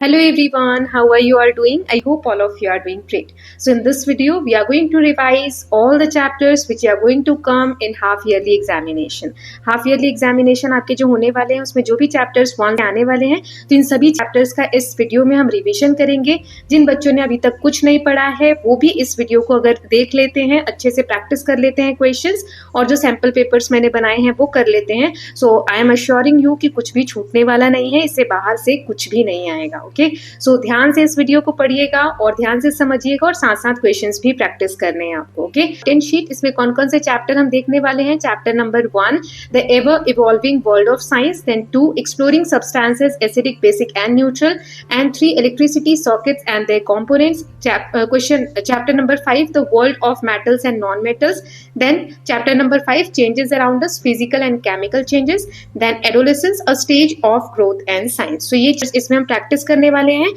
Hello everyone, how are you all doing? I hope all of you are doing great. So in this video, we are going to revise all the chapters which are going to come in half yearly examination. Half yearly examination आपके जो होने वाले हैं उसमें जो भी chapters 1 के आने वाले हैं तो इन सभी chapters का इस वीडियो में हम रिविजन करेंगे। जिन बच्चों ने अभी तक कुछ नहीं पढ़ा है वो भी इस वीडियो को अगर देख लेते हैं, अच्छे से प्रैक्टिस कर लेते हैं क्वेश्चंस और जो सैम्पल पेपर्स मैंने बनाए हैं वो कर लेते हैं, सो आई एम अश्योरिंग यू कि कुछ भी छूटने वाला नहीं है, इससे बाहर से कुछ भी नहीं आएगा। ओके, सो ध्यान से इस वीडियो को पढ़िएगा और ध्यान से समझिएगा और साथ साथ क्वेश्चंस भी प्रैक्टिस करने हैं आपको। ओके, टेन शीट, इसमें कौन कौन से चैप्टर हम देखने वाले हैं? Chapter number 1 the ever evolving world of science, then 2 exploring substances acidic, basic and neutral, and 3 electricity circuits and their components. Question chapter number 5 the world of metals and non metals, then chapter number 5 changes around us, physical and chemical changes, then adolescence a stage of growth and science. So ये इसमें हम practice करने वाले हैं।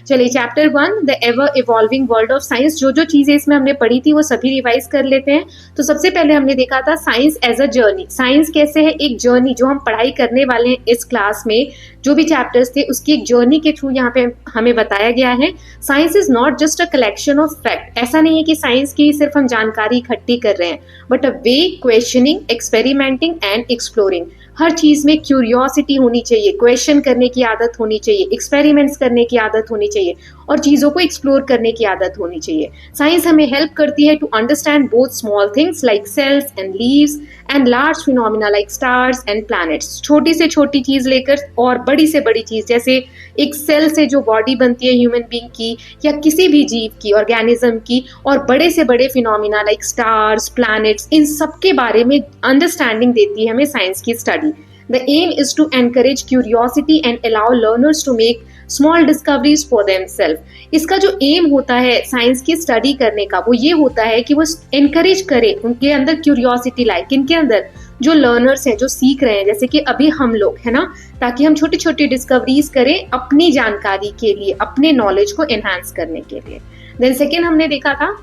चलिए chapter 1 the ever evolving world of science, जो जो चीजें इसमें हमने पढ़ी थी वो सभी रिवाइज कर लेते हैं। तो सबसे पहले हमने देखा था science as a journey. Science कैसे है? एक जर्नी जो हम पढ़ाई करने वाले हैं इस क्लास में, जो भी चैप्टर्स थे उसकी एक जर्नी के थ्रू यहाँ पे हमें बताया गया है। Science is not just a collection of fact. ऐसा नहीं है कि साइंस की सिर्फ हम जानकारी इकट्ठी कर रहे हैं, but a way questioning, experimenting and exploring. हर चीज में क्यूरियोसिटी होनी चाहिए, क्वेश्चन करने की आदत होनी चाहिए, एक्सपेरिमेंट्स करने की आदत होनी चाहिए और चीजों को एक्सप्लोर करने की आदत होनी चाहिए। साइंस हमें हेल्प करती है to understand both small things like cells and leaves and large phenomena like stars and planets. छोटी से छोटी चीज लेकर और बड़ी से बड़ी चीज, जैसे एक सेल से जो बॉडी बनती है ह्यूमन बीइंग की या किसी भी जीव की, ऑर्गेनिज्म की, और बड़े से बड़े फिनोमिना लाइक स्टार्स, प्लैनेट्स, इन सब के बारे में अंडरस्टैंडिंग देती है हमें साइंस की study. The aim is to encourage curiosity and allow learners to make small discoveries for themselves. इसका जो एम होता है साइंस की स्टडी करने का वो ये होता है कि वो एनकरेज करे, उनके अंदर क्यूरियोसिटी लाए। किनके अंदर? जो लर्नर्स हैं, जो सीख रहे हैं, जैसे कि अभी हम लोग है ना, ताकि हम छोटी छोटी डिस्कवरीज करें अपनी जानकारी के लिए, अपने नॉलेज को एनहांस करने के लिए। देन सेकेंड हमने देखा था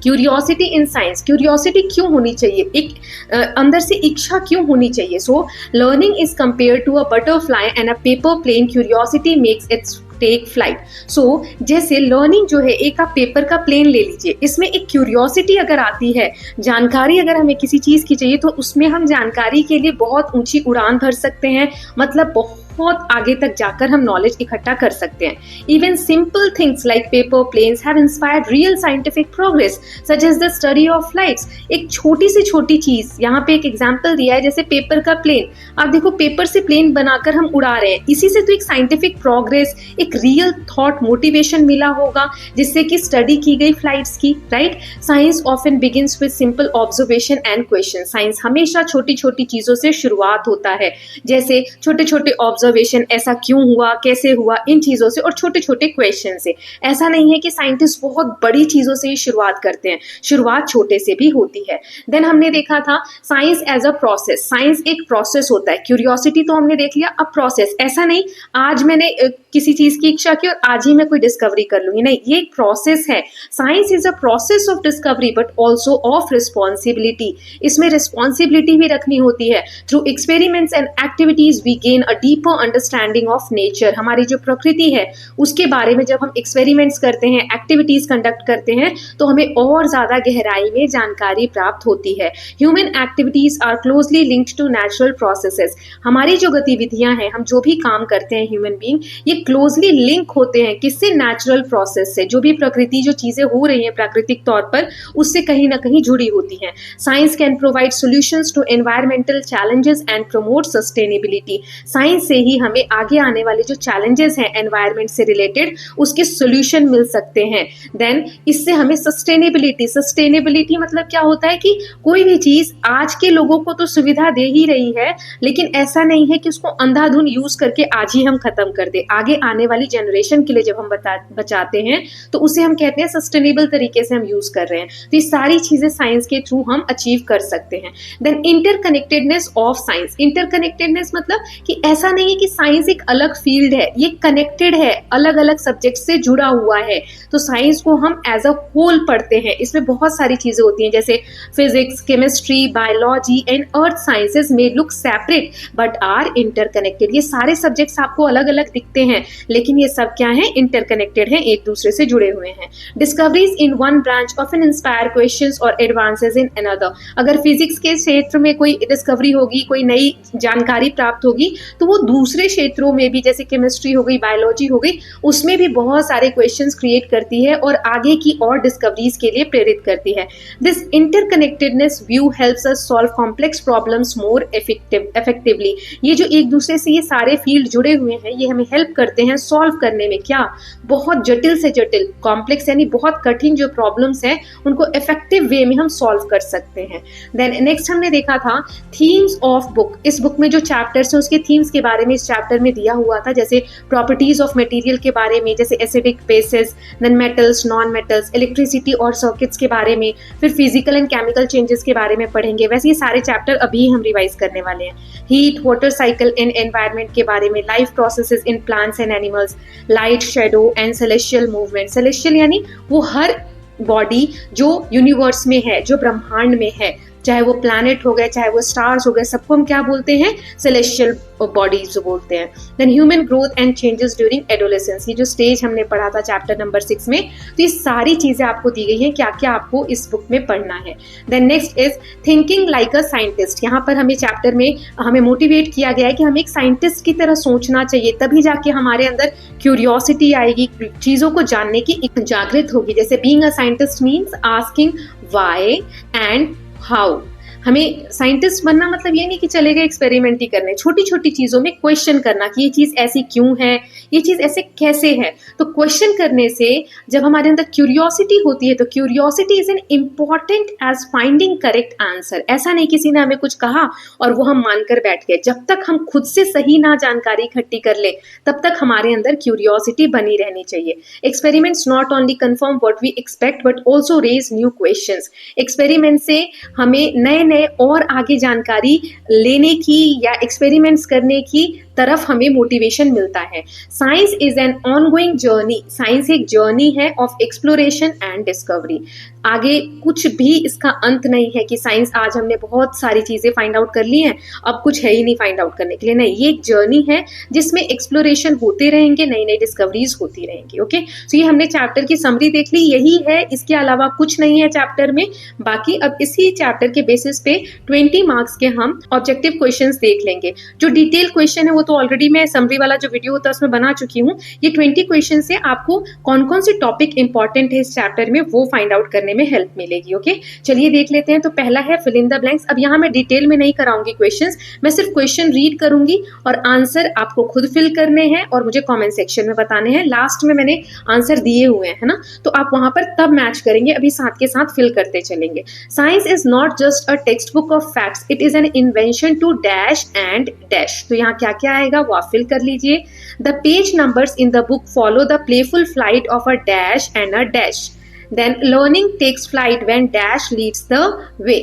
क्यूरियोसिटी इन साइंस। क्यूरियोसिटी क्यों होनी चाहिए? एक अंदर से इच्छा क्यों होनी चाहिए? So learning is compare to a butterfly and a paper plane, curiosity makes its take flight. So जैसे लर्निंग जो है, एक आप पेपर का प्लेन ले लीजिए, इसमें एक क्यूरियोसिटी अगर आती है, जानकारी अगर हमें किसी चीज की चाहिए तो उसमें हम जानकारी के लिए बहुत ऊंची उड़ान भर सकते हैं, मतलब बहुत आगे तक जाकर हम नॉलेज इकट्ठा कर सकते हैं। Even simple things like paper planes have inspired real scientific progress such as the study of flights. एक छोटी से छोटी चीज, यहाँ पे एक एग्जांपल दिया है, जैसे पेपर का प्लेन। आप देखो, पेपर से प्लेन बनाकर हम उड़ा रहे हैं, इसी से तो एक साइंटिफिक प्रोग्रेस, एक रियल थॉट, मोटिवेशन मिला होगा जिससे कि स्टडी की गई फ्लाइट्स की, right? Science often begins with simple observation and question. Science हमेशा छोटी छोटी चीजों से शुरुआत होता है, जैसे छोटे छोटे ऑब्जर्वेशन, ऐसा क्यों हुआ, कैसे हुआ, इन चीजों से, और छोटे छोटे क्वेश्चन से। ऐसा नहीं है कि साइंटिस्ट बहुत बड़ी चीजों से ही शुरुआत करते हैं, शुरुआत छोटे से भी होती है। देन हमने देखा था science as a process. Science एक प्रोसेस होता है। क्यूरियोसिटी तो हमने देख लिया, अब प्रोसेस। ऐसा नहीं आज मैंने किसी चीज की इच्छा की और आज ही मैं कोई डिस्कवरी कर लूंगी, नहीं, ये एक प्रोसेस है। Science is a process of discovery but also of responsibility. इसमें रिस्पॉन्सिबिलिटी भी रखनी होती है। Through experiments and activities we gain a deeper understanding of nature. हमारी जो प्रकृति है उसके बारे में जब हम एक्सपेरिमेंट्स करते हैं, एक्टिविटीज कंडक्ट करते हैं, तो हमें और ज्यादा गहराई में जानकारी प्राप्त होती है। Human activities are closely linked to natural processes. हमारी जो गतिविधियां हैं, हम जो भी काम करते हैं ह्यूमन बीइंग, ये क्लोजली लिंक होते हैं किससे? नेचुरल प्रोसेस से। जो भी प्रकृति, जो चीजें हो रही हैं प्राकृतिक तौर पर, उससे कहीं ना कहीं जुड़ी होती हैं। Science can provide solutions to environmental challenges and promote sustainability. Science से ही हमें आगे आने वाले जो चैलेंजेस हैं एनवायरमेंट से रिलेटेड, उसके सॉल्यूशन मिल सकते हैं। देन इससे हमें सस्टेनेबिलिटी, सस्टेनेबिलिटी मतलब क्या होता है कि कोई भी चीज आज के लोगों को तो सुविधा दे ही रही है, लेकिन ऐसा नहीं है कि उसको अंधाधुन यूज करके आज ही हम खत्म कर दे। आगे आने वाली जनरेशन के लिए जब हम बचाते हैं तो उसे हम कहते हैं सस्टेनेबल तरीके से हम यूज कर रहे हैं। तो ये सारी चीजें साइंस के थ्रू हम अचीव कर सकते हैं। Then interconnectedness of science. Interconnectedness मतलब कि ऐसा नहीं पाएंगे कि साइंस एक अलग फील्ड है, ये कनेक्टेड है, अलग अलग सब्जेक्ट से जुड़ा हुआ है। तो साइंस को हम एज अ होल पढ़ते हैं, इसमें बहुत सारी चीजें होती हैं, जैसे physics, chemistry, biology and earth sciences में look separate but are interconnected. ये सारे सब्जेक्ट्स आपको अलग अलग दिखते हैं, लेकिन ये सब क्या है, इंटरकनेक्टेड है, एक दूसरे से जुड़े हुए हैं। Discoveries in one branch often inspire questions और एडवांसेस इन अनदर। अगर फिजिक्स के क्षेत्र में कोई डिस्कवरी होगी, कोई नई जानकारी प्राप्त होगी, तो वो दूसरे क्षेत्रों में भी, जैसे केमिस्ट्री हो गई, बायोलॉजी हो गई, उसमें भी बहुत सारे क्वेश्चंस क्रिएट करती है और आगे की और डिस्कवरीज के लिए प्रेरित करती है। This interconnectedness view helps us solve complex problems more effectively. ये जो एक दूसरे से ये सारे फील्ड जुड़े हुए हैं, ये हमें हेल्प करते हैं सॉल्व करने में, क्या, बहुत जटिल से जटिल, कॉम्प्लेक्स यानी बहुत कठिन जो प्रॉब्लम्स हैं उनको इफेक्टिव वे में हम सॉल्व कर सकते हैं। देन नेक्स्ट हमने देखा था थीम्स ऑफ बुक। इस बुक में जो चैप्टर्स हैं उसके थीम्स के बारे में इस चैप्टर में दिया हुआ था, जैसे प्रॉपर्टीज ऑफ मटेरियल के बारे में, जैसे acidic bases, then metals, non metals, electricity और सर्किट्स के बारे में, फिर फिजिकल एंड केमिकल चेंजेस के बारे में पढ़ेंगे। वैसे ये सारे चैप्टर अभी हम रिवाइज करने वाले हैं। Heat, water cycle and environment के बारे में, life processes in plants and animals, light, shadow and celestial movement. Celestial यानी वो हर बॉडी जो यूनिवर्स में है, जो ब्रह्मांड में है, चाहे वो प्लैनेट हो गए, चाहे वो स्टार्स हो गए, सबको हम क्या बोलते हैं, सेलेस्टियल बॉडीज बोलते हैं। Then human growth and changes during adolescence, ये जो स्टेज हमने पढ़ा था चैप्टर नंबर 6 में, तो ये सारी चीजें आपको दी गई हैं, क्या क्या आपको इस बुक में पढ़ना है। Then next is thinking like a scientist. यहाँ पर हमें चैप्टर में हमें मोटिवेट किया गया है कि हमें एक साइंटिस्ट की तरह सोचना चाहिए, तभी जाके हमारे अंदर क्यूरियोसिटी आएगी, चीजों को जानने की जागृत होगी। जैसे being a scientist means asking why and how. हमें साइंटिस्ट बनना मतलब ये नहीं कि चले गए एक्सपेरिमेंट ही करने, छोटी छोटी चीजों में क्वेश्चन करना कि ये चीज ऐसी क्यों है, ये चीज ऐसे कैसे है। तो क्वेश्चन करने से जब हमारे अंदर क्यूरियोसिटी होती है, तो curiosity is an important as finding correct answer. ऐसा नहीं किसी ने हमें कुछ कहा और वो हम मानकर बैठ गए, जब तक हम खुद से सही ना जानकारी इकट्ठी कर ले तब तक हमारे अंदर क्यूरियोसिटी बनी रहनी चाहिए। Experiments not only confirm what we expect but also raise new questions. Experiment से हमें नए और आगे जानकारी लेने की या एक्सपेरिमेंट्स करने की तरफ हमें मोटिवेशन मिलता है। Science is an ongoing journey. Science एक जर्नी है ऑफ एक्सप्लोरेशन एंड डिस्कवरी। आगे कुछ भी इसका अंत नहीं है कि साइंस आज हमने बहुत सारी चीजें फाइंड आउट कर ली हैं, अब कुछ है ही नहीं फाइंड आउट करने के लिए। नहीं, ये एक जर्नी है जिसमें एक्सप्लोरेशन होते रहेंगे, नई नई डिस्कवरीज होती रहेंगी। ओके, तो ये हमने चैप्टर की समरी देख ली, यही है, इसके अलावा कुछ नहीं है चैप्टर में। बाकी अब इसी चैप्टर के बेसिस पे 20 मार्क्स के हम ऑब्जेक्टिव क्वेश्चंस देख लेंगे। जो डिटेल क्वेश्चन है वो तो ऑलरेडी मैं समरी वाला जो वीडियो होता है उसमें बना चुकी हूँ। ये 20 क्वेश्चन से आपको कौन कौन से टॉपिक इंपॉर्टेंट है इस चैप्टर में वो फाइंड आउट करने में हेल्प मिलेगी। ओके, चलिए देख लेते हैं। तो पहला है फिल इन द ब्लैंक्स। अब यहाँ मैं डिटेल में नहीं कराऊंगी क्वेश्चंस, मैं सिर्फ क्वेश्चन रीड करूंगी और आंसर आपको खुद फिल करने हैं और मुझे कमेंट सेक्शन में बताने हैं। लास्ट में मैंने आंसर दिए हुए हैं, है ना, तो आप वहां पर तब मैच करेंगे, अभी साथ के साथ फिल करते चलेंगे। Science is not just a text book of facts, it is an invention to dash and dash. तो यहाँ क्या क्या आएगा वो आप फिल कर लीजिए। The page numbers in the book follow the playful flight of a dash and a dash. Then learning takes flight when dash leads the way.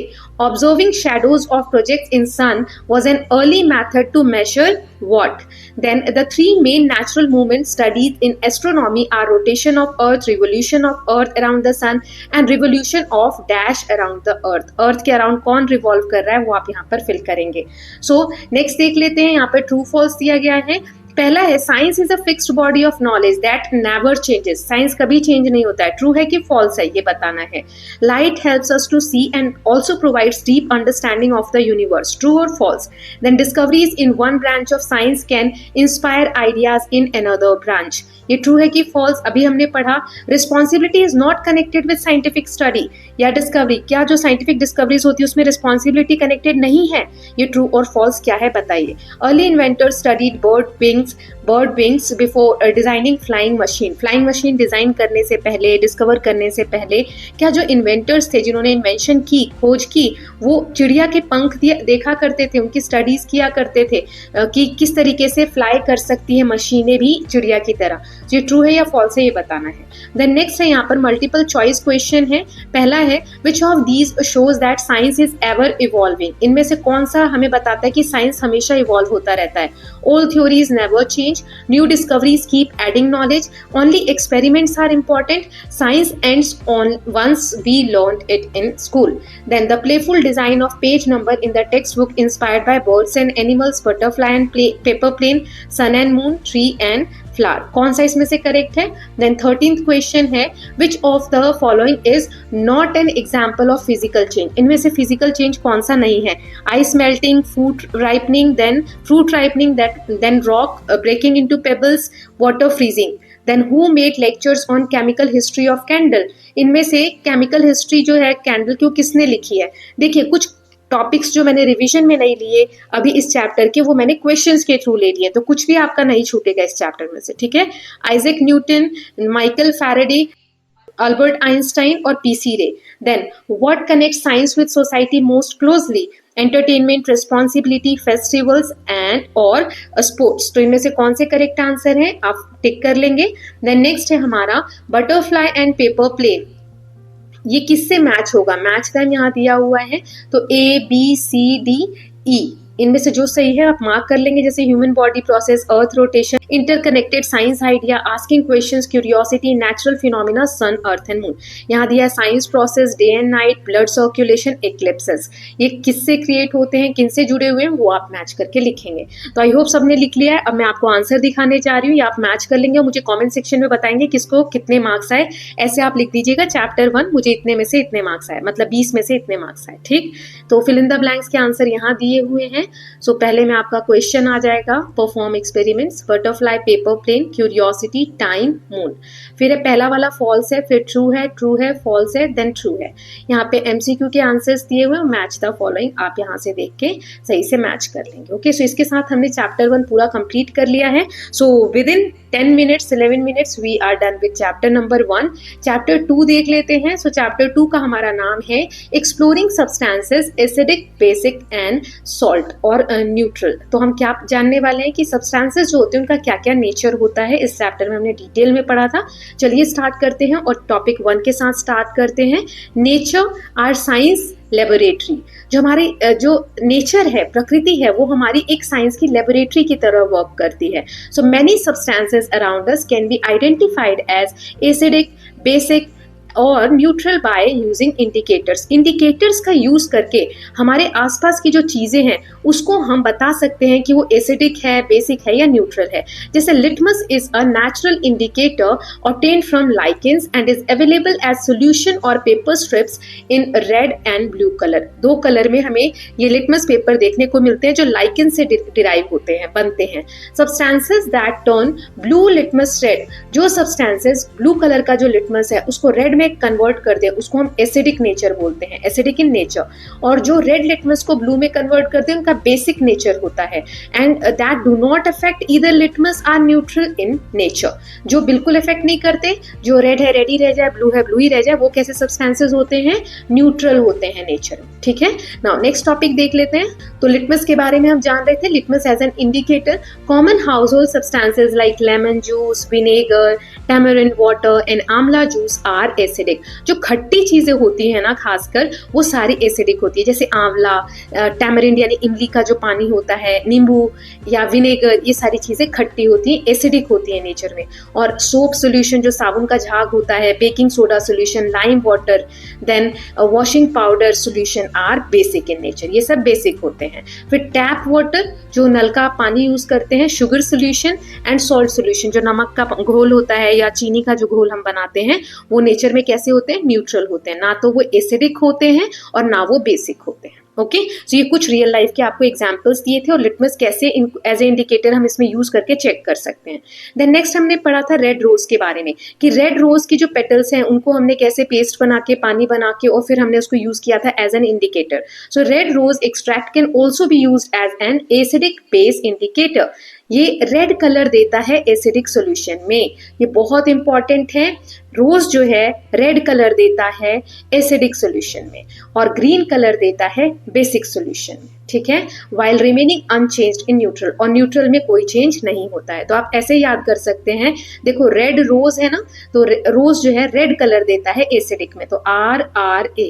Observing shadows of projects in sun was an early method to measure what? Then the three main natural movements studied in astronomy are rotation of earth, revolution of earth around the sun and revolution of dash around the earth. earth के around कौन revolve कर रहा है वो आप यहाँ पर fill करेंगे। So next देख लेते हैं, यहाँ पर true false दिया गया है। पहला है science is a fixed body of knowledge that never changes. Science कभी चेंज नहीं होता है। ट्रू है कि फॉल्स है ये बताना है। Light helps us to see and also provides deep understanding of the universe. True और false. Then discoveries in one branch of science can inspire ideas in another branch. ये ट्रू है कि फॉल्स, अभी हमने पढ़ा responsibility is not connected with scientific study या discovery. क्या जो साइंटिफिक डिस्कवरीज होती है उसमें रिस्पॉन्सिबिलिटी कनेक्टेड नहीं है? ये ट्रू और फॉल्स क्या है बताइए। Early inventors studied bird wings before designing flying machine. Flying machine design करने से पहले, डिस्कवर करने से पहले, क्या जो इन्वेंटर्स थे जिन्होंने इन्वेंशन की, खोज की, वो चिड़िया के पंख देखा करते थे, उनकी स्टडीज किया करते थे कि किस तरीके से फ्लाई कर सकती है मशीनें भी चिड़िया की तरह। ये ट्रू है या फॉल्स है ये बताना है। देन नेक्स्ट है यहाँ पर मल्टीपल चॉइस क्वेश्चन है। पहला है which of these shows that science is ever evolving, इनमें से कौन सा हमें बताता है कि साइंस हमेशा इवॉल्व होता रहता है। Old theories never change, new discoveries keep adding knowledge, only experiments are important, science ends on once we learned it in school. Then the playful design of page number in the text book inspired by birds and animals, butterfly and paper plane, sun and moon, tree and flower, कौन सा इसमें से correct है। Then 13th question है which of the following is not an example of physical change, इनमें से physical change कौन सा नहीं है। Ice melting, fruit ripening, then fruit ripening, then rock breaking into pebbles, water freezing. Then who made lectures on chemical history of candle, इनमें से chemical history जो है कैंडल की वो किसने लिखी है। देखिए कुछ टॉपिक्स जो मैंने रिवीजन में नहीं लिए अभी इस चैप्टर के, वो मैंने क्वेश्चंस के थ्रू ले लिए, तो कुछ भी आपका नहीं छूटेगा इस चैप्टर में से, ठीक है। Isaac Newton, Michael Faraday, Albert Einstein और PC Ray. Then what connect science with society most closely, entertainment, responsibility, festivals and और स्पोर्ट्स। तो इनमें से कौन से करेक्ट आंसर हैं आप टिक कर लेंगे। देन नेक्स्ट है हमारा बटरफ्लाई एंड पेपर प्लेन, ये किससे मैच होगा, मैच टाइम यहाँ दिया हुआ है, तो ABCDE इनमें से जो सही है आप मार्क कर लेंगे, जैसे human body process, earth rotation, interconnected science idea, asking questions, curiosity, natural phenomena, sun, earth and moon. यहाँ दिया है science process, day and night, blood circulation, eclipses, ये किससे क्रिएट होते हैं, किनसे जुड़े हुए हैं, वो आप मैच करके लिखेंगे। तो आई होप सबने लिख लिया है। अब मैं आपको आंसर दिखाने जा रही हूँ, ये आप मैच कर लेंगे और मुझे कॉमेंट सेक्शन में बताएंगे किसको कितने मार्क्स आए। ऐसे आप लिख दीजिएगा चैप्टर 1 मुझे इतने में से इतने मार्क्स आए, मतलब 20 में से इतने मार्क्स आए, ठीक। तो फिल इन द ब्लैंक्स के आंसर यहाँ दिए हुए हैं। सो पहले में आपका क्वेश्चन आ जाएगा, perform experiments, butterfly, paper plane, curiosity, time, moon. फिर है पहला वाला फॉल्स है, फिर ट्रू है, फॉल्स है, देन ट्रू है। यहाँ पे MCQ के आंसर्स दिए हुए, मैच द फॉलोइंग आप यहाँ से देख के सही से मैच कर लेंगे। ओके, सो इसके साथ हमने चैप्टर 1 पूरा कंप्लीट कर लिया है। So within 10 minutes 11 minutes we are done with chapter number 1। Chapter 2 देख लेते हैं। सो चैप्टर 2 का हमारा नाम है exploring substances, acidic, basic and salt और न्यूट्रल। तो हम क्या जानने वाले हैं कि सब्सटेंसेस जो होते हैं उनका क्या क्या नेचर होता है, इस चैप्टर में हमने डिटेल में पढ़ा था। चलिए स्टार्ट करते हैं और टॉपिक 1 के साथ स्टार्ट करते हैं। नेचर आर साइंस लेबोरेटरी, जो हमारी जो नेचर है, प्रकृति है, वो हमारी एक साइंस की लेबोरेटरी की तरह वर्क करती है। So many substances around us can be identified as acidic, basic और neutral by using indicators. Indicators का यूज करके हमारे आसपास की जो चीजें हैं उसको हम बता सकते हैं कि वो एसिडिक है, बेसिक है या न्यूट्रल है। जैसे litmus is a natural indicator obtained from lichens and is available as solution और paper strips in red and blue colour. 2 colour में हमें ये लिटमस पेपर देखने को मिलते हैं जो लाइकेन से डिराइव होते हैं, बनते हैं। Substances that turn blue litmus red, जो सब्सटेंसेस ब्लू कलर का जो लिटमस है उसको रेड में कन्वर्ट कर दे उसको हम एसिडिक नेचर बोलते हैं, एसिडिक इन नेचर। और जो रेड लिटमस को ब्लू में कन्वर्ट करते हैं उनका बेसिक नेचर होता है। And that do not affect either litmus are neutral in nature, जो बिल्कुल इफेक्ट नहीं करते, जो रेड है रेड ही रह जाए, ब्लू है ब्लू ही रह जाए, वो कैसे सब्सटेंसेस होते हैं, न्यूट्रल होते हैं नेचर में, ठीक है। नाउ नेक्स्ट टॉपिक देख लेते हैं। तो लिटमस के बारे में हम जान रहे थे, litmus as an indicator, common house hold substances like lemon juice, vinegar, tamarind water and amla juice are acidic. जो खट्टी चीजें होती है ना खासकर, वो सारी एसिडिक होती है, जैसे आंवला, टैमरिंड यानी इमली का जो पानी होता है, नींबू या विनेगर, ये सारी चीजें खट्टी होती हैं, एसिडिक होती है नेचर में। और सोप सोल्यूशन, जो साबुन का झाग होता है, baking soda solution, lime water, then washing powder solution are basic in nature, ये सब बेसिक होते हैं। फिर टैप वाटर, जो नल का पानी यूज करते हैं, sugar solution and salt solution, जो नमक का घोल होता है या चीनी का जो घोल हम बनाते हैं, वो नेचर में कैसे होते हैं, न्यूट्रल होते हैं, ना तो वो एसिडिक होते हैं और ना वो बेसिक होते हैं। ओके, सो ये कुछ रियल लाइफ के आपको एग्जांपल्स दिए थे और लिटमस कैसे एज ए इंडिकेटर हम इसमें यूज करके चेक कर सकते हैं। देन नेक्स्ट हमने पढ़ा था रेड रोज के बारे में, कि रेड रोज की जो पेटल्स हैं उनको हमने कैसे पेस्ट बना के, पानी बना के, और फिर हमने उसको यूज किया था as an indicator. So red rose extract can also be used as an acidic base indicator. ये रेड कलर देता है एसिडिक सॉल्यूशन में, ये बहुत इंपॉर्टेंट है। रोज जो है रेड कलर देता है एसिडिक सॉल्यूशन में और ग्रीन कलर देता है बेसिक सॉल्यूशन में, ठीक है, while remaining unchanged in neutral, और न्यूट्रल में कोई चेंज नहीं होता है। तो आप ऐसे याद कर सकते हैं, देखो रेड रोज है ना, तो रोज जो है रेड कलर देता है एसिडिक में, तो RRA,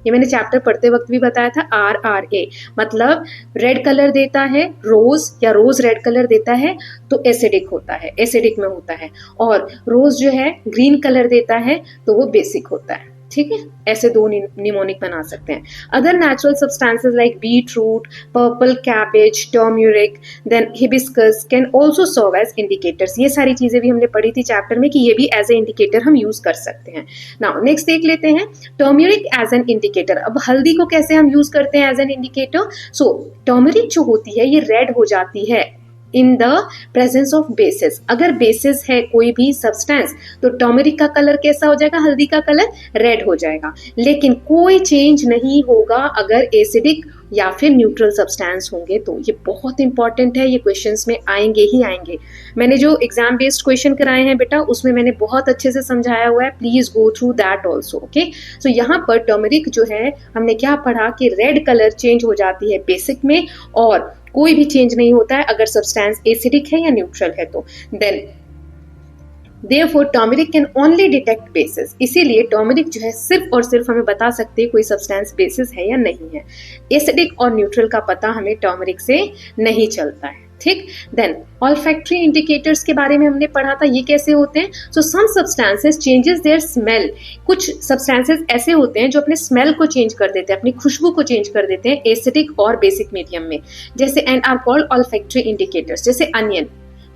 ये मैंने चैप्टर पढ़ते वक्त भी बताया था, RRA मतलब रेड कलर देता है रोज, या रोज रेड कलर देता है तो एसिडिक होता है, एसिडिक में होता है, और रोज जो है ग्रीन कलर देता है तो वो बेसिक होता है, ठीक है। ऐसे दो निमोनिक बना सकते हैं। Other natural substances like beet root, purple cabbage, turmeric, then hibiscus can also serve as indicators. ये सारी चीजें भी हमने पढ़ी थी चैप्टर में कि ये भी एज ए इंडिकेटर हम यूज कर सकते हैं। नाउ नेक्स्ट देख लेते हैं टर्मरिक एज एन इंडिकेटर। अब हल्दी को कैसे हम यूज करते हैं as an indicator? So turmeric जो होती है ये रेड हो जाती है in the presence of bases. अगर बेसिस है कोई भी सब्सटेंस तो टर्मरिक का कलर कैसा हो जाएगा? हल्दी का कलर रेड हो जाएगा, लेकिन कोई चेंज नहीं होगा अगर एसिडिक या फिर न्यूट्रल सब्सटेंस होंगे तो। ये बहुत इंपॉर्टेंट है, ये क्वेश्चंस में आएंगे ही आएंगे। मैंने जो एग्जाम बेस्ड क्वेश्चन कराए हैं बेटा उसमें मैंने बहुत अच्छे से समझाया हुआ है, please go through that also, okay. So यहाँ पर टर्मरिक जो है हमने क्या पढ़ा कि रेड कलर चेंज हो जाती है बेसिक में, और कोई भी चेंज नहीं होता है अगर सब्सटेंस एसिडिक है या न्यूट्रल है तो। Then Therefore, turmeric can only detect bases। इसीलिए टर्मरिक जो है सिर्फ और सिर्फ हमें बता सकते हैं कोई सब्सटेंस बेसिस है या नहीं है। एसिडिक और न्यूट्रल का पता हमें टर्मरिक से नहीं चलता है, ठीक। देन ऑल्फैक्टरी इंडिकेटर्स के बारे में हमने पढ़ा था, ये कैसे होते हैं? So some substances changes their smell. कुछ सब्सटेंसेस ऐसे होते हैं जो अपने स्मेल को चेंज कर देते हैं, अपनी खुशबू को चेंज कर देते हैं एसिडिक और बेसिक मीडियम में, जैसे and are called olfactory indicators. जैसे अनियन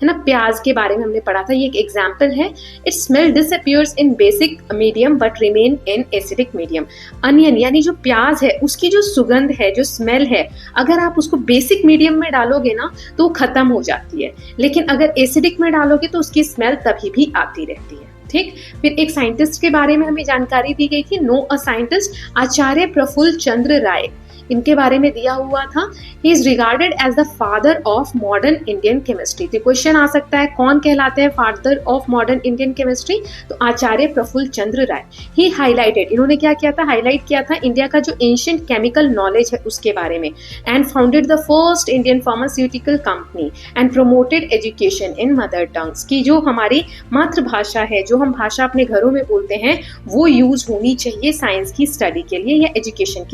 है ना, प्याज के बारे में हमने पढ़ा था, ये एक एग्जाम्पल है। It smell disappears in basic medium but remain in acidic medium. Onion यानी जो प्याज है उसकी जो सुगंध है, जो स्मेल है, अगर आप उसको बेसिक मीडियम में डालोगे ना तो खत्म हो जाती है, लेकिन अगर एसिडिक में डालोगे तो उसकी स्मेल तभी भी आती रहती है, ठीक। फिर एक साइंटिस्ट के बारे में हमें जानकारी दी गई थी, know a scientist, Acharya Prafulla Chandra Ray, इनके बारे में दिया हुआ था। He is regarded as the father of modern Indian chemistry. तो क्वेश्चन आ सकता है कौन कहलाते हैं father of modern Indian chemistry? तो आचार्य प्रफुल्ल चंद्र राय। ही हाईलाइटेड, इन्होंने क्या किया था? हाईलाइट किया था इंडिया का जो एंशिएंट केमिकल नॉलेज है उसके बारे में, and founded the first Indian pharmaceutical company and promoted education in mother tongues. की जो हमारी मातृभाषा है, जो हम भाषा अपने घरों में बोलते हैं, वो यूज होनी चाहिए साइंस की स्टडी के लिए या एजुकेशन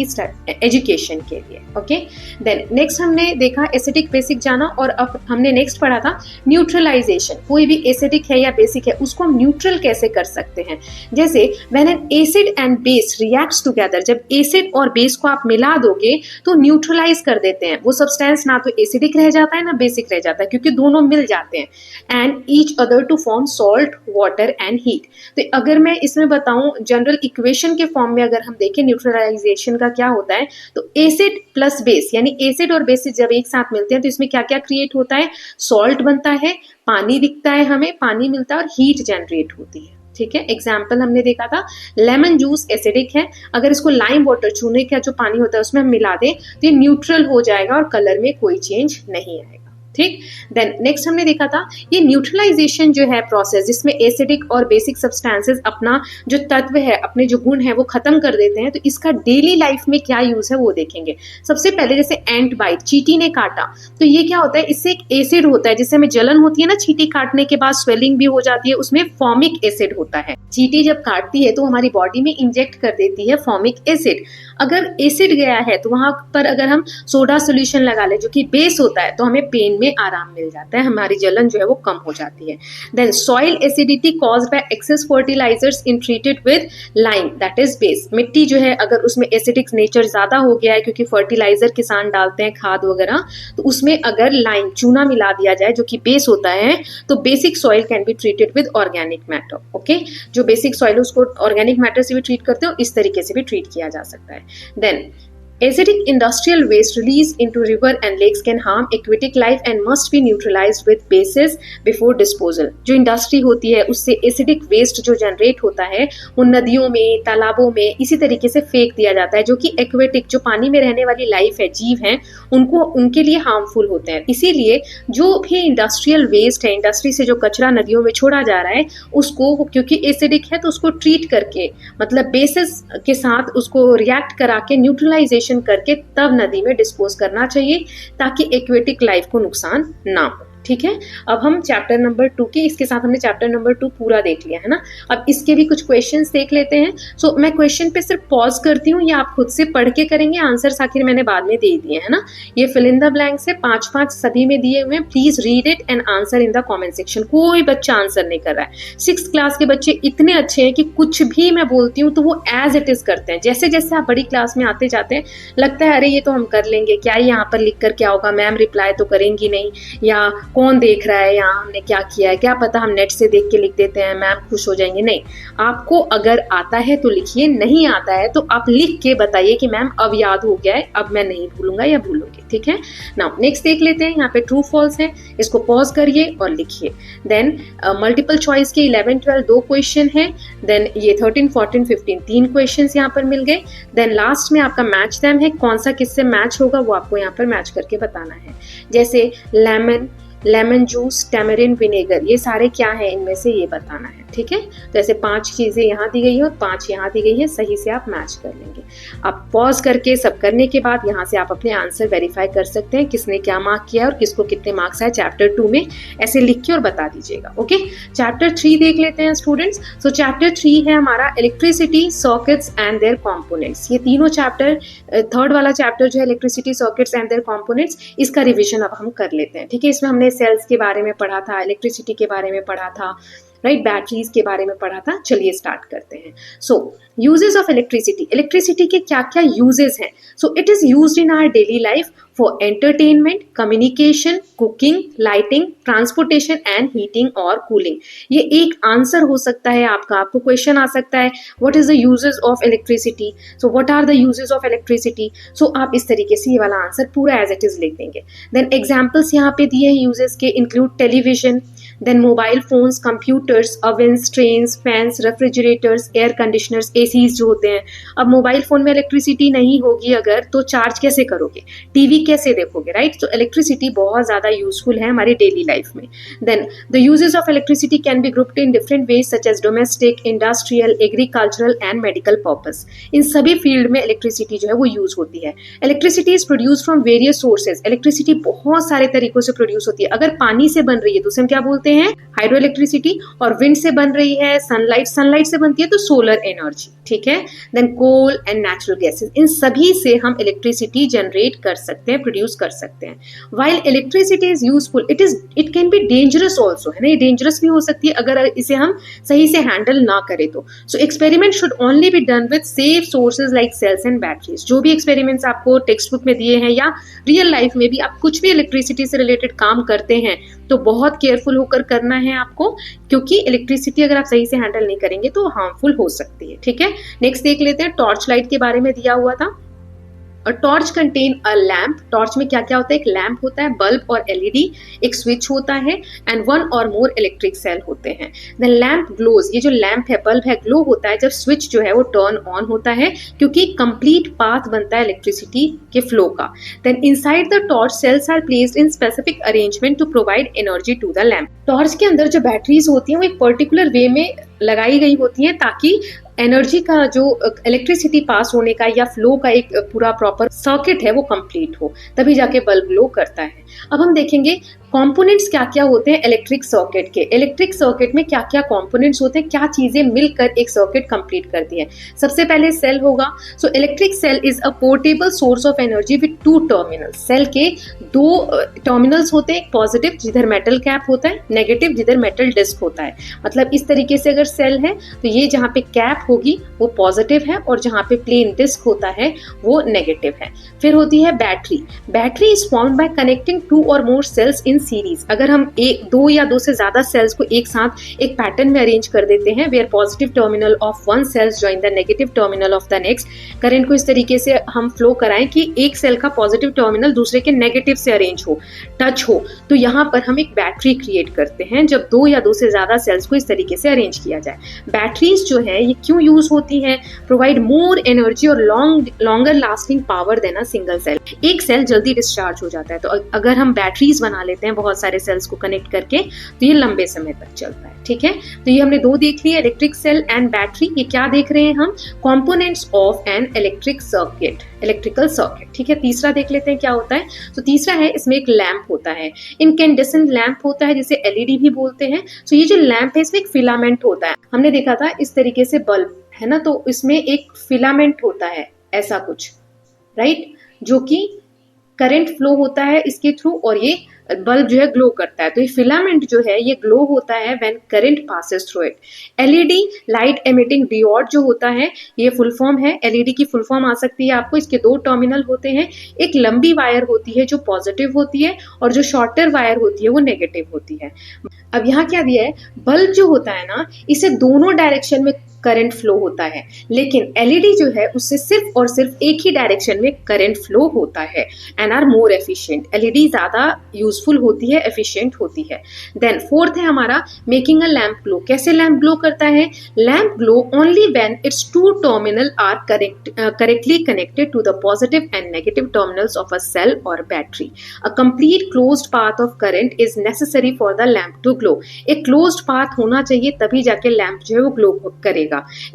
के लिए, ओके। देन नेक्स्ट हमने देखा एसिडिक बेसिक जाना, और अब हमने नेक्स्ट पढ़ा था न्यूट्रलाइजेशन। कोई भी एसिडिक है या बेसिक है उसको हम न्यूट्रल कैसे कर सकते हैं? जैसे when an acid and base reacts together, जब एसिड और बेस को आप मिला दोगे तो न्यूट्रलाइज कर देते हैं वो सब्सटेंस, ना तो एसिडिक रह जाता है ना बेसिक रह जाता है, क्योंकि दोनों मिल जाते हैं, and each other to form salt, water and heat. तो अगर मैं इसमें बताऊं जनरल इक्वेशन के फॉर्म में, अगर हम देखें न्यूट्रलाइजेशन का क्या होता है, तो एसिड प्लस बेस, यानी एसिड और बेसिस जब एक साथ मिलते हैं तो इसमें क्या क्या क्रिएट होता है? सॉल्ट बनता है, पानी दिखता है, हमें पानी मिलता है, और हीट जनरेट होती है, ठीक है। एग्जाम्पल हमने देखा था लेमन जूस एसिडिक है, अगर इसको लाइम वाटर, चूने का जो पानी होता है उसमें हम मिला दें तो ये न्यूट्रल हो जाएगा और कलर में कोई चेंज नहीं आएगा, ठीक। देन नेक्स्ट हमने देखा था ये न्यूट्रलाइजेशन जो है प्रोसेस, जिसमें एसिडिक और बेसिक सब्सटेंसेस अपना जो तत्व है, अपने जो गुण है वो खत्म कर देते हैं, तो इसका डेली लाइफ में क्या यूज है वो देखेंगे। सबसे पहले जैसे एंट बाइट, चींटी ने काटा, तो ये क्या होता है? इससे एक एसिड होता है जिससे हमें जलन होती है ना, चींटी काटने के बाद स्वेलिंग भी हो जाती है, उसमें फॉर्मिक एसिड होता है। चींटी जब काटती है तो हमारी बॉडी में इंजेक्ट कर देती है फॉर्मिक एसिड। अगर एसिड गया है तो वहां पर अगर हम सोडा सोल्यूशन लगा ले जो कि बेस होता है, तो हमें पेन में आराम मिल जाता है, हमारी जलन जो है वो कम हो जाती है। Then soil acidity caused by excess fertilizers in treated with lime, that is base. मिट्टी जो है अगर उसमें एसिडिक नेचर ज्यादा हो गया है, क्योंकि फर्टिलाइजर किसान डालते हैं, खाद वगैरह, तो उसमें अगर लाइम, चूना मिला दिया जाए जो कि बेस होता है, तो basic soil can be treated with organic matter, okay. जो बेसिक सॉइल उसको ऑर्गेनिक मैटर से भी ट्रीट करते हो, इस तरीके से भी ट्रीट किया जा सकता है। Then Acidic industrial waste released into river and lakes can harm aquatic life and must be neutralized with bases before disposal. जो इंडस्ट्री होती है उससे एसिडिक वेस्ट जो जनरेट होता है वो नदियों में, तालाबों में इसी तरीके से फेंक दिया जाता है, जो कि एक्वेटिक, जो पानी में रहने वाली लाइफ है, जीव हैं, उनको उनके लिए हार्मफुल होते हैं। इसीलिए जो भी इंडस्ट्रियल वेस्ट है, इंडस्ट्री से जो कचरा नदियों में छोड़ा जा रहा है, उसको क्योंकि एसिडिक है तो उसको ट्रीट करके, मतलब बेसिस के साथ उसको रिएक्ट करा के न्यूट्रलाइजेशन करके तब नदी में डिस्पोज करना चाहिए, ताकि एक्वेटिक लाइफ को नुकसान ना हो। ठीक है, अब हम चैप्टर नंबर 2 के, इसके साथ हमने चैप्टर नंबर 2 पूरा देख लिया है ना। अब इसके भी कुछ क्वेश्चंस देख लेते हैं। सो मैं क्वेश्चन पे सिर्फ पॉज करती हूँ, या आप खुद से पढ़ के करेंगे, आंसर्स आखिर मैंने बाद में दे दिए है ना। ये फिल इन द ब्लैंक्स है, 5-5 सभी में दिए हुए हैं। Please read it and answer in the comment section. कोई बच्चा आंसर नहीं कर रहा है। 6th क्लास के बच्चे इतने अच्छे हैं कि कुछ भी मैं बोलती हूँ तो वो एज इट इज करते हैं। जैसे जैसे आप बड़ी क्लास में आते जाते हैं लगता है अरे ये तो हम कर लेंगे, क्या यहाँ पर लिख कर क्या होगा, मैम रिप्लाई तो करेंगी नहीं, या कौन देख रहा है यहाँ हमने क्या किया है, क्या पता हम नेट से देख के लिख देते हैं, मैम खुश हो जाएंगे। नहीं, आपको अगर आता है तो लिखिए, नहीं आता है तो आप लिख के बताइए कि मैम अब याद हो गया है, अब मैं नहीं भूलूंगा या भूलूंगी। ठीक है, नाउ नेक्स्ट देख लेते हैं। यहाँ पे ट्रू फॉल्स है, इसको पॉज करिए और लिखिए। देन मल्टीपल चॉइस के 11-12 2 क्वेश्चन है। देन ये 13-14-15 3 क्वेश्चन यहाँ पर मिल गए। देन लास्ट में आपका मैच देम है, कौन सा किससे मैच होगा वो आपको यहाँ पर मैच करके बताना है। जैसे लेमन जूस, टैमरिन विनेगर, ये सारे क्या है इनमें से ये बताना है। ठीक है, तो ऐसे 5 चीजें यहाँ दी गई है और 5 यहाँ दी गई है, सही से आप मैच कर लेंगे। आप पॉज करके सब करने के बाद यहाँ से आप अपने आंसर वेरीफाई कर सकते हैं, किसने क्या मार्क किया और किसको कितने मार्क्स आए चैप्टर 2 में, ऐसे लिख के और बता दीजिएगा। ओके, चैप्टर 3 देख लेते हैं स्टूडेंट्स। सो चैप्टर 3 है हमारा electricity, sockets and their components. ये तीनों चैप्टर, 3rd वाला चैप्टर जो है electricity, sockets and their components, इसका रिविजन अब हम कर लेते हैं। ठीक है, इसमें हमने सेल्स के बारे में पढ़ा था, इलेक्ट्रिसिटी के बारे में पढ़ा था, राइट, बैटरीज के बारे में पढ़ा था। चलिए स्टार्ट करते हैं। So uses of electricity, electricity के क्या क्या यूजेस हैं। So it is used in our daily life for entertainment, communication, cooking, lighting, transportation and heating और कूलिंग। ये एक आंसर हो सकता है आपका, आपको क्वेश्चन आ सकता है what is the uses of electricity, so what are the uses of electricity. So आप इस तरीके से ये वाला आंसर पूरा एज इट इज लिख देंगे। देन एग्जाम्पल्स यहाँ पे दिए हैं यूजेस के, include television, then mobile phones, computers, ovens, trains, fans, refrigerators, air conditioners, ACs जो होते हैं। अब मोबाइल फोन में इलेक्ट्रिसिटी नहीं होगी अगर, तो चार्ज कैसे करोगे, टीवी कैसे देखोगे, राइट। तो इलेक्ट्रिसिटी बहुत ज़्यादा यूजफुल है हमारी डेली लाइफ में। Then the uses of electricity can be grouped in different ways such as domestic, industrial, agricultural and medical purpose. इन सभी फील्ड में इलेक्ट्रिसिटी जो है वो यूज होती है। Electricity is produce from various sources. Electricity बहुत सारे तरीकों से प्रोड्यूस होती है। अगर पानी से बन रही है तो उसे हम क्या बोलते हैं, हाइड्रो इलेक्ट्रिसिटी, और विंड से बन रही है, सनलाइट से बनती है तो सोलर एनर्जी। ठीक है, then coal and natural gases, इन सभी से हम इलेक्ट्रिसिटी जनरेट कर सकते हैं, प्रोड्यूस कर सकते हैं। While electricity is useful, it can be dangerous also, है ना, ये डेंजरस भी हो सकती है अगर इसे हम सही से हैंडल ना करें तो। So experiment should only be done with safe sources like cells and batteries. जो भी एक्सपेरिमेंट्स आपको टेक्स्ट बुक में दिए हैं या रियल लाइफ में भी आप कुछ भी इलेक्ट्रिसिटी से रिलेटेड काम करते हैं तो बहुत केयरफुल होकर करना है आपको, क्योंकि इलेक्ट्रिसिटी अगर आप सही से हैंडल नहीं करेंगे तो हार्मफुल हो सकती है। ठीक है, नेक्स्ट देख लेते हैं। टॉर्च लाइट के बारे में दिया हुआ था। A torch contain a lamp, torch में क्या क्या होता है, एक लैम्प होता है, बल्ब और एलईडी, एक स्विच होता है and 1 or more electric cell होते हैं। देन लैम्प ग्लोज, ये जो लैम्प है, बल्ब है, ग्लो होता है जब स्विच जो है वो टर्न ऑन होता है, क्योंकि कंप्लीट पाथ बनता है इलेक्ट्रिसिटी के फ्लो का। Then inside the torch cells are placed in specific arrangement to provide energy to the lamp. Torch के अंदर जो बैटरीज होती हैं वो एक पर्टिकुलर वे में लगाई गई होती हैं ताकि एनर्जी का जो इलेक्ट्रिसिटी पास होने का या फ्लो का एक पूरा प्रॉपर सर्किट है वो कंप्लीट हो, तभी जाके बल्ब ग्लो करता है। अब हम देखेंगे कंपोनेंट्स क्या क्या होते हैं इलेक्ट्रिक सर्किट के। इलेक्ट्रिक सर्किट में क्या क्या कंपोनेंट्स होते हैं, क्या चीजें मिलकर एक सर्किट कंप्लीट करती है। सबसे पहले सेल होगा। So electric cell is a portable source of energy with 2 terminals. Cell के 2 टर्मिनल्स होते हैं, पॉजिटिव जिधर मेटल कैप होता है, नेगेटिव जिधर मेटल डिस्क होता है। मतलब इस तरीके से अगर सेल है तो ये जहाँ पे कैप होगी वो पॉजिटिव है और जहाँ पे प्लेन डिस्क होता है वो नेगेटिव है। फिर होती है battery. Battery is formed by connecting 2 और मोर सेल्स इन सीरीज। अगर हम दो या दो से ज्यादा सेल्स को एक साथ एक पैटर्न में अरेंज कर देते हैं, where positive terminal of one cells join the negative terminal of the next, current को इस तरीके से हम फ्लो कराएं कि एक सेल का पॉजिटिव टर्मिनल दूसरे के नेगेटिव से अरेंज हो, टच हो, तो यहाँ पर हम एक बैटरी क्रिएट करते हैं जब दो या दो से ज्यादा सेल्स को इस तरीके से अरेंज किया जाए। बैटरीज जो है ये क्यों यूज होती है? प्रोवाइड मोर एनर्जी और longer lasting power than a single cell. एक सेल जल्दी डिस्चार्ज हो जाता है, तो अगर हम बैटरीज बना लेते हैं बहुत सारे सेल्स को कनेक्ट करके तो ये लंबे समय तक चलता है। ठीक है, तो ये हमने दो देख ली, इलेक्ट्रिक सेल एंड बैटरी। ये क्या देख रहे हैं हम? Components of an electric circuit, electrical circuit. ठीक है, तीसरा देख लेते हैं क्या होता है। तो तीसरा है, इसमें एक लैंप होता है, इनकैंडेसेंट लैंप होता है जिसे एलईडी भी बोलते हैं। तो ये जो लैंप है इसमें एक फिलामेंट होता है। हमने देखा था इस तरीके से बल्ब है ना, तो इसमें एक फिलामेंट होता है ऐसा कुछ, राइट, जो कि करंट फ्लो होता है इसके थ्रू और ये बल्ब जो है ग्लो करता है। तो ये फिलामेंट जो है ये ग्लो होता है when current passes through it. LED, light emitting diode जो होता है, ये फुल फॉर्म है। एलईडी की फुल फॉर्म आ सकती है आपको। इसके दो टर्मिनल होते हैं, एक लंबी वायर होती है जो पॉजिटिव होती है और जो शॉर्टर वायर होती है वो नेगेटिव होती है। अब यहाँ क्या दिया है, बल्ब जो होता है ना इसे दोनों डायरेक्शन में करंट फ्लो होता है, लेकिन एलईडी जो है उससे सिर्फ और सिर्फ एक ही डायरेक्शन में करंट फ्लो होता है and are more efficient. LED ज्यादा यूजफुल होती है, एफिशिएंट होती है। देन फोर्थ है हमारा मेकिंग अ लैम्प ग्लो। कैसे लैम्प ग्लो करता है? Lamp glow only when its two terminal are correctly connected to the positive and negative terminals of a cell और battery. A complete closed path of current is necessary for the lamp to glow. एक closed path होना चाहिए तभी जाके lamp जो है वो glow करेगा।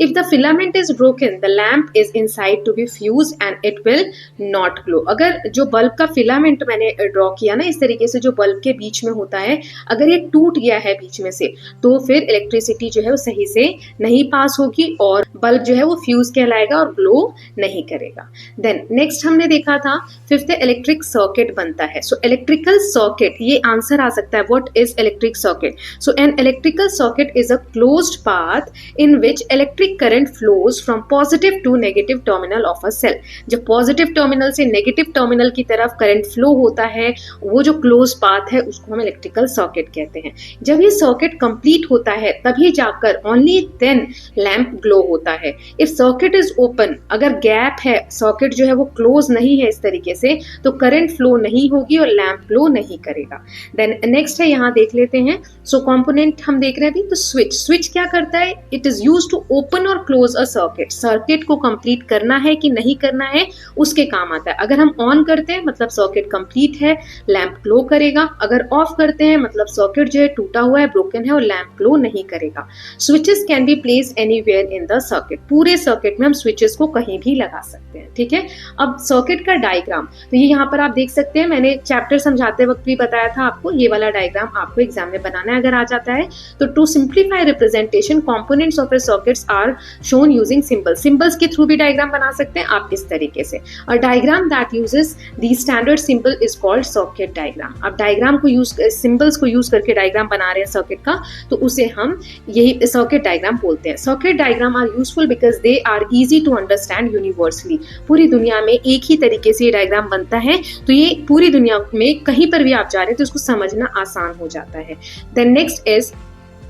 If the filament is broken, the lamp is inside to be fused and it will not glow. अगर जो बल्ब का फिलामेंट मैंने ड्रॉ किया ना इस तरीके से जो बल्ब के बीच में होता है, अगर ये टूट गया है बीच में से तो फिर इलेक्ट्रिसिटी जो है वो सही से नहीं पास होगी और बल्ब जो है वो फ्यूज कहलाएगा और ग्लो नहीं करेगा। देन नेक्स्ट हमने देखा था फिफ्थ इलेक्ट्रिक सर्किट बनता है। सो इलेक्ट्रिकल सर्किट, ये आंसर आ सकता है, what is electric circuit? So an electrical circuit is a closed path in which electric current flows from positive to negative terminal of a cell. जब positive terminal से negative terminal की तरफ current flow होता है, वो जो close path है उसको हम इलेक्ट्रिकल सर्किट कहते हैं। जब ये सर्किट कंप्लीट होता है तभी जाकर ओनली देन लैंप ग्लो होता है। इफ सर्किट इज ओपन, अगर गैप है, सर्किट जो है वो क्लोज नहीं है इस तरीके से, तो करंट फ्लो नहीं होगी और लैंप ग्लो नहीं करेगा। देन नेक्स्ट है, यहाँ देख लेते हैं। सो कंपोनेंट हम देख रहे थे, तो स्विच। स्विच क्या करता है? It is used to open और क्लोज अ सर्किट। सर्किट को कंप्लीट करना है कि नहीं करना है उसके काम आता है। अगर हम ऑन करते हैं मतलब सर्किट कंप्लीट है, लैंप ग्लो करेगा। अगर ऑफ करते हैं मतलब सर्किट जो है टूटा हुआ है, ब्रोकन है और लैंप ग्लो नहीं करेगा। Switches can be placed anywhere in the circuit. पूरे सर्किट में हम स्विचेस को कहीं भी लगा सकते हैं। ठीक है, अब सर्किट का डायग्राम, तो ये यहाँ पर आप देख सकते हैं, मैंने चैप्टर समझाते वक्त भी बताया था आपको, ये वाला डायग्राम आपको एग्जाम में बनाना है अगर आ जाता है तो। To simplify representation, components of circuits are shown using symbol. Symbols के थ्रू भी डायग्राम बना सकते हैं आप इस तरीके से। और diagram that uses the standard symbol is called circuit diagram. अब डायग्राम को यूज, सिंबल्स को यूज करके डायग्राम बना रहे हैं सर्किट का, तो उसे हम यही सर्किट डायग्राम बोलते हैं। Circuit diagram are useful because they are easy to understand universally. पूरी दुनिया में एक ही तरीके से ये डायग्राम बनता है, तो ये पूरी दुनिया में कहीं पर भी आप जा रहे हैं तो उसको समझना आसान हो जाता है। Then next is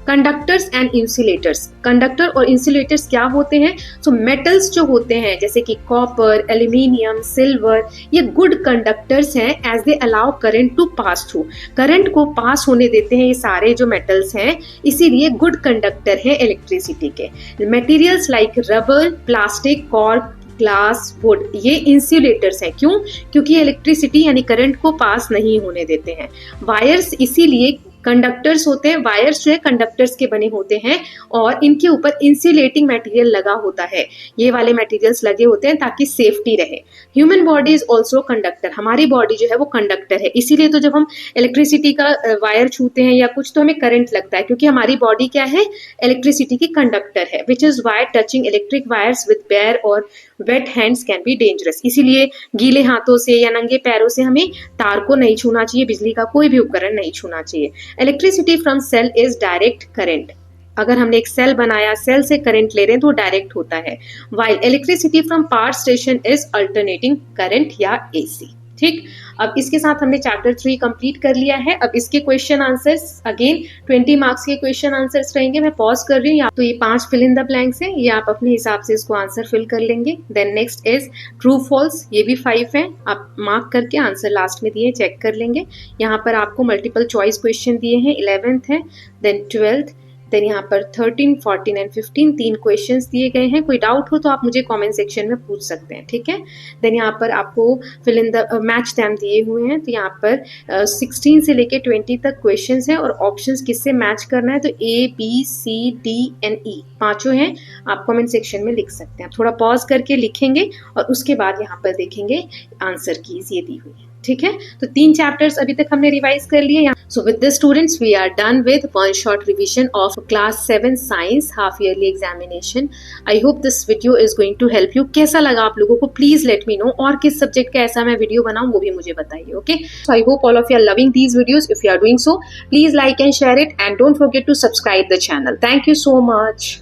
conductors and insulators. Conductor और इंसुलेटर्स क्या होते हैं? सो मेटल्स जो होते हैं जैसे कि कॉपर, एल्यूमिनियम, सिल्वर, ये गुड कंडक्टर्स हैं as they allow current to pass through. Current को पास होने देते हैं ये सारे जो मेटल्स हैं, इसीलिए गुड कंडक्टर है इलेक्ट्रिसिटी के। Materials like rubber, plastic, cork, glass, would, ये इंसुलेटर्स हैं। क्यों? क्योंकि इलेक्ट्रिसिटी यानी करंट को पास नहीं होने देते हैं। वायर्स इसीलिए कंडक्टर्स होते हैं, वायर्स जो है कंडक्टर्स के बने होते हैं और इनके ऊपर इंसुलेटिंग मटेरियल लगा होता है। ये वाले मटेरियल्स लगे होते हैं ताकि सेफ्टी रहे। Human body is also conductor. हमारी बॉडी जो है वो कंडक्टर है, इसीलिए तो जब हम इलेक्ट्रिसिटी का वायर छूते हैं या कुछ तो हमें करंट लगता है, क्योंकि हमारी बॉडी क्या है? इलेक्ट्रिसिटी की कंडक्टर है। Which is why touching electric wires with bare और wet hands can be dangerous. इसीलिए गीले हाथों से या नंगे पैरों से हमें तार को नहीं छूना चाहिए, बिजली का कोई भी उपकरण नहीं छूना चाहिए। Electricity from cell is direct current. अगर हमने एक सेल बनाया, सेल से करंट ले रहे हैं तो डायरेक्ट होता है। While electricity from power station is alternating current या AC। ठीक, अब इसके साथ हमने चैप्टर 3 कंप्लीट कर लिया है। अब इसके क्वेश्चन आंसर्स अगेन 20 मार्क्स के क्वेश्चन आंसर्स रहेंगे। मैं पॉज कर रही हूँ, तो ये 5 फिल इन द ब्लैंक्स हैं, ये आप अपने हिसाब से इसको आंसर फिल कर लेंगे। Then next is true false, ये भी 5 है, आप मार्क करके आंसर लास्ट में दिए चेक कर लेंगे। यहाँ पर आपको मल्टीपल चॉइस क्वेश्चन दिए हैं, 11th है, देन 12th, देन यहाँ पर 13, 14 एंड 15 3 क्वेश्चंस दिए गए हैं। कोई डाउट हो तो आप मुझे कमेंट सेक्शन में पूछ सकते हैं, ठीक है। देन यहाँ पर आपको fill in the match time दिए हुए हैं, तो यहाँ पर 16 से लेके 20 तक क्वेश्चंस हैं और ऑप्शंस किससे मैच करना है, तो ABCDNE पांचों हैं, आप कमेंट सेक्शन में लिख सकते हैं। थोड़ा पॉज करके लिखेंगे और उसके बाद यहाँ पर देखेंगे आंसर कीज ये दी हुई है, ठीक है। तो 3 चैप्टर्स अभी तक हमने रिवाइज कर लिए। So with this students we are done with one short revision of class 7 science half yearly examination. I hope this video is going to help you. कैसा लगा आप लोगों को प्लीज लेट मी नो, और किस subject का ऐसा मैं वीडियो बनाऊं वो भी मुझे बताइए, okay. So I hope all of you are loving these videos. If you are doing so please like and share it and don't forget to subscribe the channel. Thank you so much.